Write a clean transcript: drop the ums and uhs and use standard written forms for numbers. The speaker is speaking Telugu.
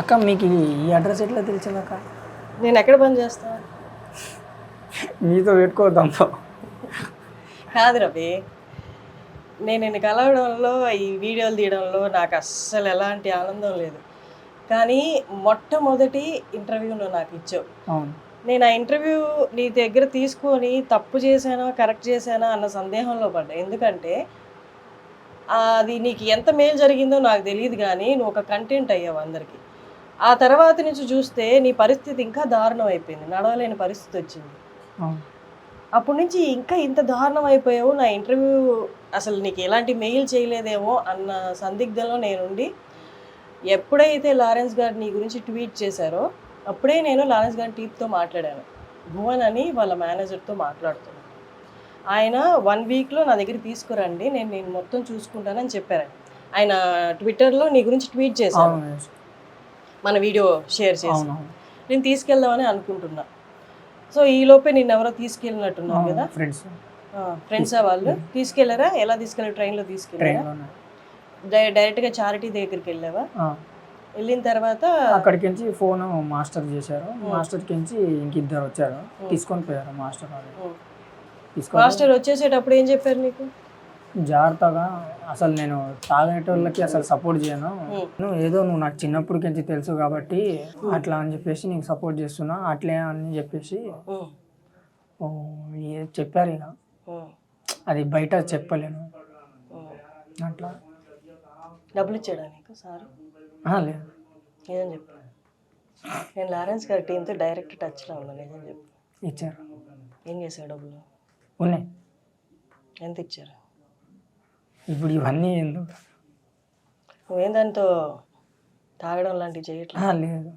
అక్క మీకు ఈ అడ్రస్ ఎట్లా తెలిసింది అక్క? నేను ఎక్కడ పని చేస్తా? మీతో పెట్టుకోవద్దాంతో కాదు రవి, నేను నిన్ను కలవడంలో ఈ వీడియోలు తీయడంలో నాకు అస్సలు ఎలాంటి ఆనందం లేదు. కానీ మొట్టమొదటి ఇంటర్వ్యూను నాకు ఇచ్చావు. అవును. నేను ఆ ఇంటర్వ్యూ నీ దగ్గర తీసుకొని తప్పు చేశానా కరెక్ట్ చేశానా అన్న సందేహంలో పడ్డా. ఎందుకంటే అది నీకు ఎంత మేలు జరిగిందో నాకు తెలియదు, కానీ నువ్వు ఒక కంటెంట్ అయ్యావు అందరికీ. ఆ తర్వాత నుంచి చూస్తే నీ పరిస్థితి ఇంకా దారుణం అయిపోయింది, నడవలేని పరిస్థితి వచ్చింది. అవును. అప్పటి నుంచి ఇంకా ఇంత దారుణం అయిపోయావు. నా ఇంటర్వ్యూ అసలు నీకు ఎలాంటి మెయిల్ చేయలేదేమో అన్న సందిగ్ధంలో నేనుండి, ఎప్పుడైతే లారెన్స్ గారు నీ గురించి ట్వీట్ చేశారో అప్పుడే నేను లారెన్స్ గారి టీప్తో మాట్లాడాను. భువన్ అని వాళ్ళ మేనేజర్తో మాట్లాడుతున్నాను. ఆయన 1 వీక్లో నా దగ్గర తీసుకురండి, నేను మొత్తం చూసుకుంటానని చెప్పారు. ఆయన ట్విట్టర్లో నీ గురించి ట్వీట్ చేశాను, మన వీడియో షేర్ చేసి. నేను తీసుకెళ్దామని అనుకుంటున్నా. సో ఈలోపే నిన్ను ఎవరో తీసుకెళ్ళినట్టున్నారు కదా? ఫ్రెండ్సా వాళ్ళు? తీసుకెళ్లారా? ఎలా తీసుకెళ్ళారు? ట్రైన్లో తీసుకెళ్ళారా? డైరెక్ట్గా చారిటీ దగ్గరికి వెళ్ళావా? వెళ్ళిన తర్వాత అక్కడికి ఫోన్ మాస్టర్ చేశారు. మాస్టర్కి ఇంకిద్దరు వచ్చారు, తీసుకొని పోయారు. మాస్టర్ వచ్చేసేటప్పుడు ఏం చెప్పారు నీకు? జాగ్రత్తగా, అసలు నేను తాగేటోళ్ళకి అసలు సపోర్ట్ చేయను, నువ్వు నాకు చిన్నప్పటికి తెలుసు కాబట్టి అట్లా అని చెప్పేసి నీకు సపోర్ట్ చేస్తున్నా అట్లే అని చెప్పేసి చెప్పారు. ఇక అది బయట చెప్పలేను. అట్లా డబ్బులు ఇచ్చాడా నీకు సార్? లేదు. నిజం చెప్పు. నేను లారెన్స్ గారి టీంతో డైరెక్ట్ టచ్లో ఉన్నా. నిజం చెప్పు. ఇచ్చారు. ఏం చేశారు? డబ్బులు ఉన్నాయి. ఎంత ఇచ్చారు? ఇప్పుడు ఇవన్నీ ఎందుకు? నువ్వేం దాంతో తాగడం లాంటివి చేయట్లేదు? లేదు.